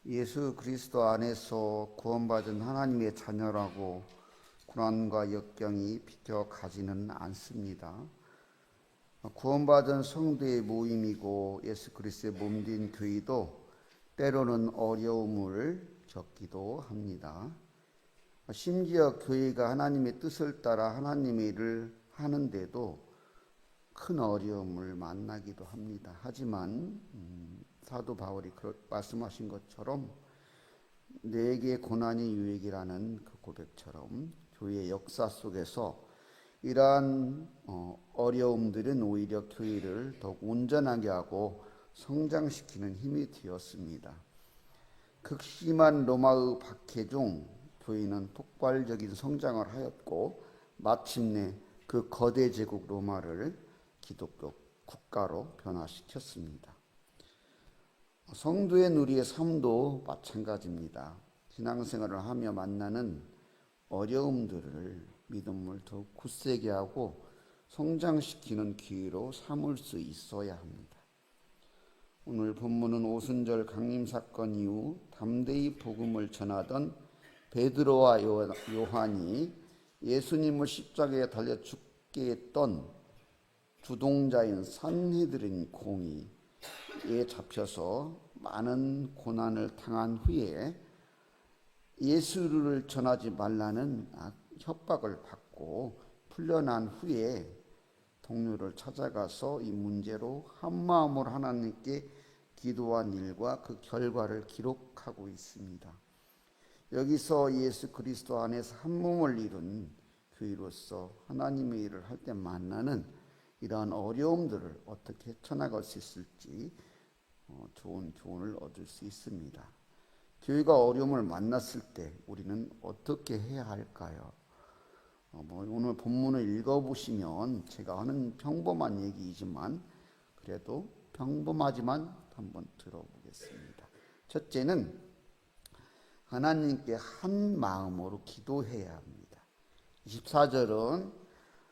예수 그리스도 안에서 구원받은 하나님의 자녀라고 고난과 역경이 비켜가지는 않습니다. 구원받은 성도의 모임이고 예수 그리스도의 몸된 교회도 때로는 어려움을 겪기도 합니다. 심지어 교회가 하나님의 뜻을 따라 하나님의 일을 하는데도 큰 어려움을 만나기도 합니다. 하지만 사도 바울이 말씀하신 것처럼 내게 고난이 유익이라는 그 고백처럼 교회의 역사 속에서 이러한 어려움들은 오히려 교회를 더욱 온전하게 하고 성장시키는 힘이 되었습니다. 극심한 로마의 박해 중 교회는 폭발적인 성장을 하였고 마침내 그 거대 제국 로마를 기독교 국가로 변화시켰습니다. 성도의 우리의 삶도 마찬가지입니다. 신앙생활을 하며 만나는 어려움들을 믿음을 더욱 굳세게 하고 성장시키는 기회로 삼을 수 있어야 합니다. 오늘 본문은 오순절 강림 사건 이후 담대히 복음을 전하던 베드로와 요한이 예수님을 십자가에 달려 죽게 했던 주동자인 산헤드린 공의에 잡혀서 많은 고난을 당한 후에 예수를 전하지 말라는 협박을 받고 풀려난 후에 동료를 찾아가서 이 문제로 한마음으로 하나님께 기도한 일과 그 결과를 기록하고 있습니다. 여기서 예수 그리스도 안에서 한 몸을 이룬 교회로서 하나님의 일을 할 때 만나는 이러한 어려움들을 어떻게 헤쳐나갈 수 있을지 좋은 교훈을 얻을 수 있습니다. 교회가 어려움을 만났을 때 우리는 어떻게 해야 할까요? 오늘 본문을 읽어보시면 제가 하는 평범한 얘기이지만 그래도 평범하지만 한번 들어보겠습니다. 첫째는 하나님께 한 마음으로 기도해야 합니다. 24절은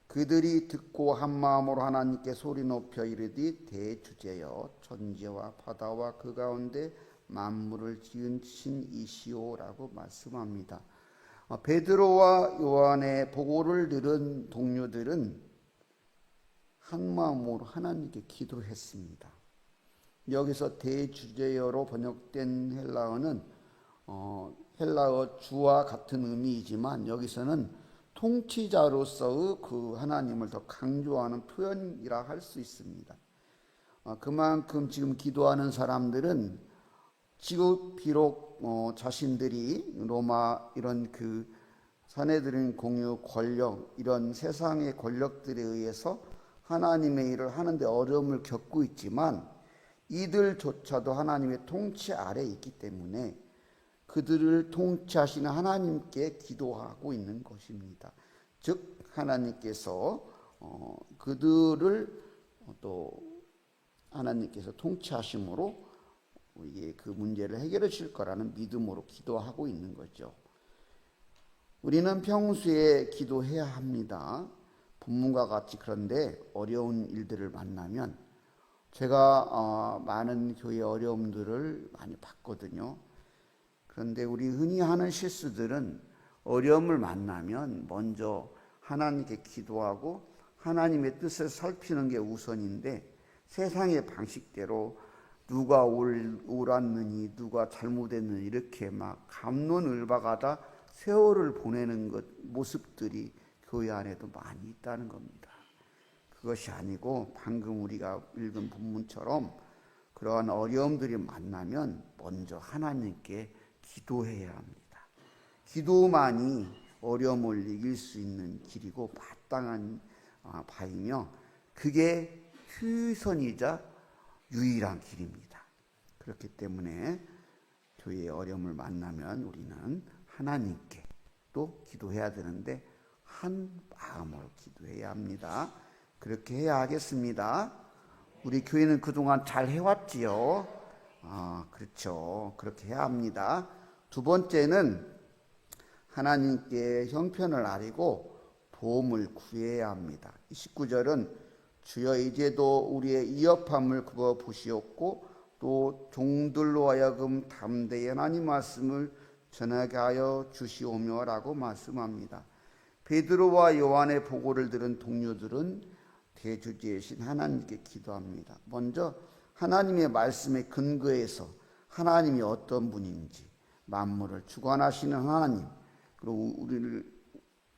그들이 듣고 한 마음으로 하나님께 소리 높여 이르되 대주제여 천지와 바다와 그 가운데 만물을 지으신 이시오라고 말씀합니다. 베드로와 요한의 보고를 들은 동료들은 한 마음으로 하나님께 기도했습니다. 여기서 대주제어로 번역된 헬라어는 헬라어 주와 같은 의미이지만 여기서는 통치자로서의 그 하나님을 더 강조하는 표현이라 할 수 있습니다. 그만큼 지금 기도하는 사람들은 지금 비록 자신들이 로마 이런 그 산헤드린 공유 권력 이런 세상의 권력들에 의해서 하나님의 일을 하는데 어려움을 겪고 있지만 이들조차도 하나님의 통치 아래에 있기 때문에 그들을 통치하시는 하나님께 기도하고 있는 것입니다. 즉 하나님께서 그들을 또 하나님께서 통치하심으로 우리의 그 문제를 해결해 주실 거라는 믿음으로 기도하고 있는 거죠. 우리는 평소에 기도해야 합니다. 본문과 같이. 그런데 어려운 일들을 만나면 제가 많은 교회 어려움들을 많이 봤거든요. 그런데 우리 흔히 하는 실수들은 어려움을 만나면 먼저 하나님께 기도하고 하나님의 뜻을 살피는 게 우선인데 세상의 방식대로 누가 옳았느니 누가 잘못했느니 이렇게 막 갑론을박하다 세월을 보내는 모습들이 교회 안에도 많이 있다는 겁니다. 그것이 아니고 방금 우리가 읽은 본문처럼 그러한 어려움들이 만나면 먼저 하나님께 기도해야 합니다. 기도만이 어려움을 이길 수 있는 길이고 마땅한 바이며 그게 최선이자 유일한 길입니다. 그렇기 때문에 교회의 어려움을 만나면 우리는 하나님께 또 기도해야 되는데 한 마음으로 기도해야 합니다. 그렇게 해야 하겠습니다. 우리 교회는 그동안 잘 해왔지요. 그렇죠. 그렇게 해야 합니다. 두 번째는 하나님께 형편을 아뢰고 도움을 구해야 합니다. 19절은 주여 이제도 우리의 이업함을 굽어 보시옵고 또 종들로 하여금 담대히 하나님 말씀을 전하게 하여 주시오며라고 말씀합니다. 베드로와 요한의 보고를 들은 동료들은 대주제이신 하나님께 기도합니다. 먼저 하나님의 말씀에 근거해서 하나님이 어떤 분인지, 만물을 주관하시는 하나님, 그리고 우리를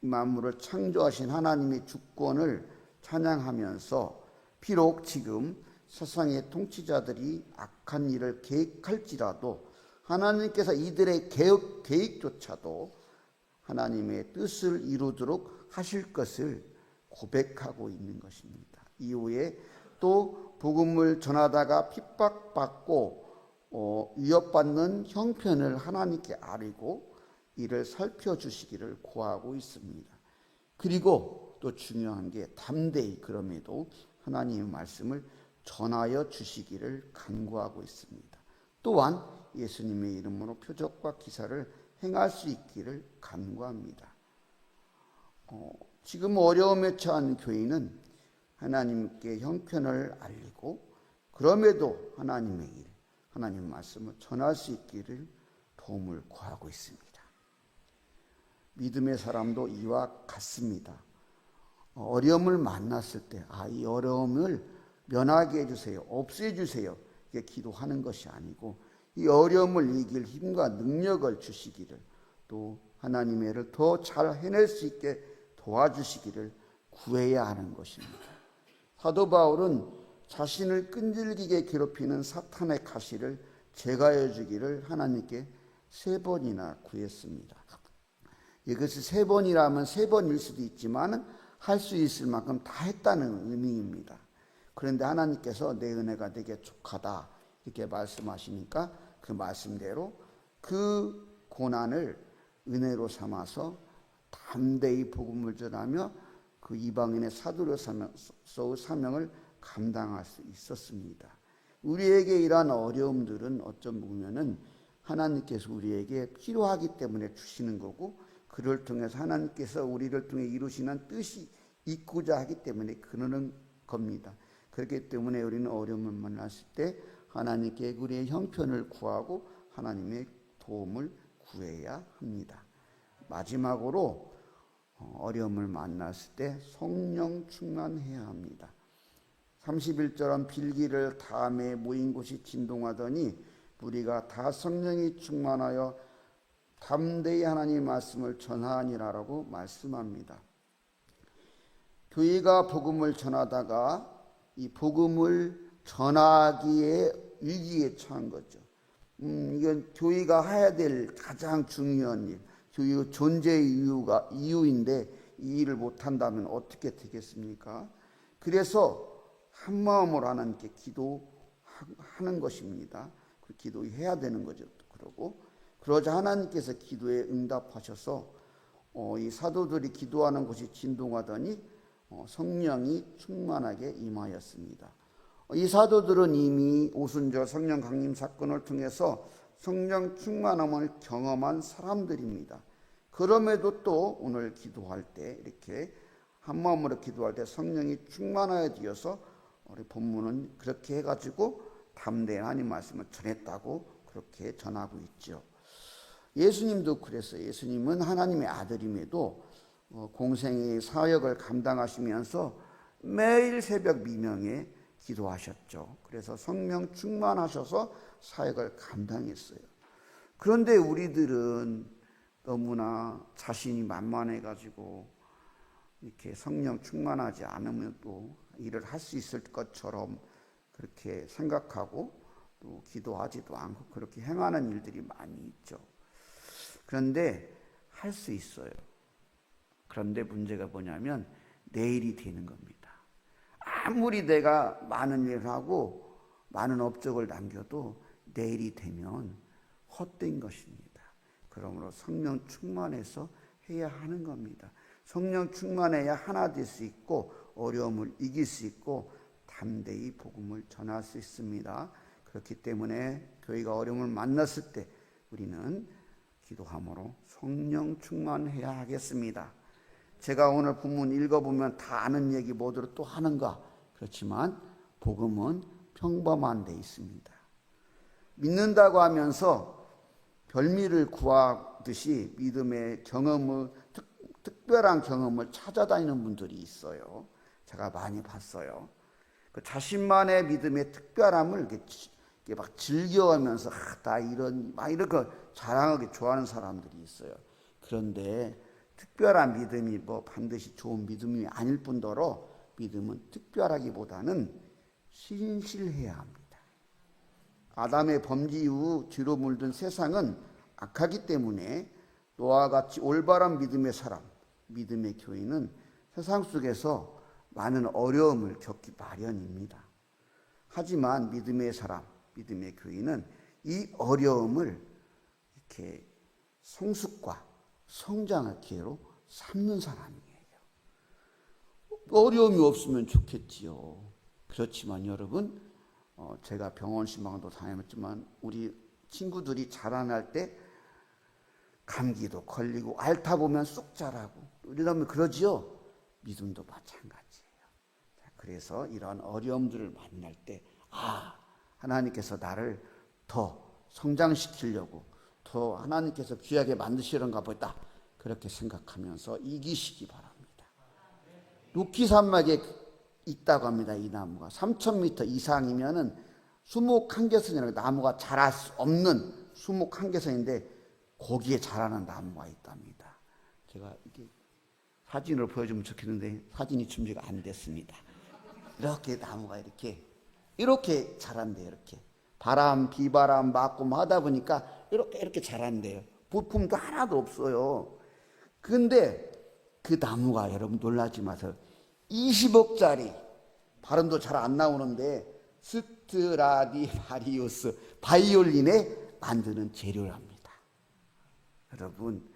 만물을 창조하신 하나님의 주권을 찬양하면서 비록 지금 세상의 통치자들이 악한 일을 계획할지라도 하나님께서 이들의 계획조차도 하나님의 뜻을 이루도록 하실 것을 고백하고 있는 것입니다. 이후에 또 복음을 전하다가 핍박받고 위협받는 형편을 하나님께 아뢰고 이를 살펴주시기를 구하고 있습니다. 그리고 또 중요한 게 담대히 그럼에도 하나님의 말씀을 전하여 주시기를 간구하고 있습니다. 또한 예수님의 이름으로 표적과 기사를 행할 수 있기를 간구합니다. 지금 어려움에 처한 교회는 하나님께 형편을 알리고 그럼에도 하나님의 일, 하나님 말씀을 전할 수 있기를 도움을 구하고 있습니다. 믿음의 사람도 이와 같습니다. 어려움을 만났을 때 이 어려움을 면하게 해주세요, 없애주세요, 이게 기도하는 것이 아니고 이 어려움을 이길 힘과 능력을 주시기를, 또 하나님의 일을 더 잘 해낼 수 있게 도와주시기를 구해야 하는 것입니다. 사도 바울은 자신을 끈질기게 괴롭히는 사탄의 가시를 제거해 주기를 하나님께 3번이나 구했습니다. 이것이 3번이라면 3번일 수도 있지만 할 수 있을 만큼 다 했다는 의미입니다. 그런데 하나님께서 내 은혜가 되게 족하다 이렇게 말씀하시니까 그 말씀대로 그 고난을 은혜로 삼아서 담대히 복음을 전하며 그 이방인의 사도로서의 사명을 감당할 수 있었습니다. 우리에게 이러한 어려움들은 어쩜 보면은 하나님께서 우리에게 필요하기 때문에 주시는 거고, 그를 통해서 하나님께서 우리를 통해 이루시는 뜻이 있고자 하기 때문에 그러는 겁니다. 그렇기 때문에 우리는 어려움을 만났을 때 하나님께 우리의 형편을 구하고 하나님의 도움을 구해야 합니다. 마지막으로 어려움을 만났을 때 성령 충만해야 합니다. 31절은 빌기를 다음에 모인 곳이 진동하더니 우리가 다 성령이 충만하여 담대히 하나님의 말씀을 전하니라라고 말씀합니다. 교회가 복음을 전하다가 이 복음을 전하기에 위기에 처한 거죠. 이건 교회가 해야 될 가장 중요한 일, 교회의 존재의 이유인데 이 일을 못한다면 어떻게 되겠습니까? 그래서 한 마음으로 하나님께 기도하는 것입니다. 기도해야 되는 거죠. 그러자 하나님께서 기도에 응답하셔서 이 사도들이 기도하는 곳이 진동하더니 성령이 충만하게 임하였습니다. 이 사도들은 이미 오순절 성령 강림 사건을 통해서 성령 충만함을 경험한 사람들입니다. 그럼에도 또 오늘 기도할 때 이렇게 한 마음으로 기도할 때 성령이 충만하여 되어서 우리 본문은 그렇게 해가지고 담대히 하나님 말씀을 전했다고 그렇게 전하고 있죠. 예수님도 그랬어요. 예수님은 하나님의 아들임에도 공생의 사역을 감당하시면서 매일 새벽 미명에 기도하셨죠. 그래서 성령 충만하셔서 사역을 감당했어요. 그런데 우리들은 너무나 자신이 만만해가지고 이렇게 성령 충만하지 않으면 또 일을 할 수 있을 것처럼 그렇게 생각하고 또 기도하지도 않고 그렇게 행하는 일들이 많이 있죠. 그런데 할 수 있어요. 그런데 문제가 뭐냐면 내일이 되는 겁니다. 아무리 내가 많은 일을 하고 많은 업적을 남겨도 내일이 되면 헛된 것입니다. 그러므로 성령 충만해서 해야 하는 겁니다. 성령 충만해야 하나 될 수 있고 어려움을 이길 수 있고 담대히 복음을 전할 수 있습니다. 그렇기 때문에 교회가 어려움을 만났을 때 우리는 기도함으로 성령 충만해야 하겠습니다. 제가 오늘 본문 읽어보면 다 아는 얘기 뭐대로 또 하는가? 그렇지만 복음은 평범한 데 있습니다. 믿는다고 하면서 별미를 구하듯이 믿음의 경험을, 특별한 경험을 찾아다니는 분들이 있어요. 제가 많이 봤어요. 그 자신만의 믿음의 특별함을 이렇게 막 즐겨하면서 나 막 이렇게 자랑하게 좋아하는 사람들이 있어요. 그런데 특별한 믿음이 뭐 반드시 좋은 믿음이 아닐 뿐더러 믿음은 특별하기보다는 신실해야 합니다. 아담의 범죄 이후 뒤로 물든 세상은 악하기 때문에 노아와 같이 올바른 믿음의 사람, 믿음의 교인은 세상 속에서 많은 어려움을 겪기 마련입니다. 하지만 믿음의 사람, 믿음의 교인은 이 어려움을 이렇게 성숙과 성장의 기회로 삼는 사람이에요. 어려움이 없으면 좋겠지요. 그렇지만 여러분, 제가 병원 신방도 다녔지만 우리 친구들이 자라날 때 감기도 걸리고 앓다 보면 쑥 자라고 이러면 그러지요. 믿음도 마찬가지예요. 그래서 이런 어려움들을 만날 때 하나님께서 나를 더 성장시키려고 더 하나님께서 귀하게 만드시려는가 보다 그렇게 생각하면서 이기시기 바랍니다. 루키 산막에 있다고 합니다. 이 나무가 3,000m 이상이면은 수목한계선이라고 나무가 자랄 수 없는 수목한계선인데 거기에 자라는 나무가 있답니다. 제가 이게 사진을 보여주면 좋겠는데 사진이 준비가 안 됐습니다. 이렇게 나무가 이렇게 자란대요. 이렇게 바람, 비바람 맞고 하다 보니까 이렇게 자란대요. 부품도 하나도 없어요. 그런데 그 나무가 여러분 놀라지 마세요. 20억짜리 발음도 잘 안 나오는데 스트라디바리우스 바이올린에 만드는 재료랍니다. 여러분,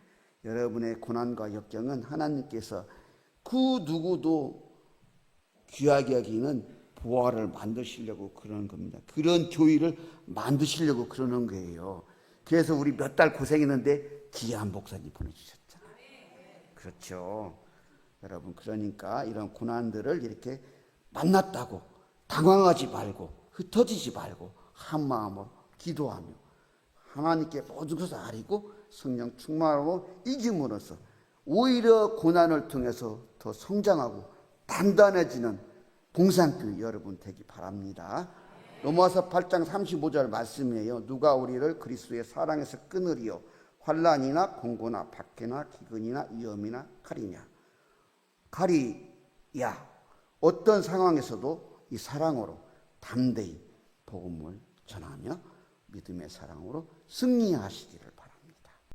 여러분의 고난과 역경은 하나님께서 그 누구도 귀하게 여기는 보화를 만드시려고 그러는 겁니다. 그런 교회를 만드시려고 그러는 거예요. 그래서 우리 몇 달 고생했는데 귀한 목사님 보내주셨잖아요. 그렇죠. 여러분, 그러니까 이런 고난들을 이렇게 만났다고 당황하지 말고 흩어지지 말고 한 마음으로 기도하며 하나님께 모든 것을 아리고 성령 충만하고 이김으로써 오히려 고난을 통해서 더 성장하고 단단해지는 봉산교회 여러분 되기 바랍니다. 로마서 8장 35절 말씀이에요. 누가 우리를 그리스도의 사랑에서 끊으리요? 환난이나 공고나 박해나 기근이나 위험이나 칼이냐? 칼이야. 어떤 상황에서도 이 사랑으로 담대히 복음을 전하며 믿음의 사랑으로 승리하시기를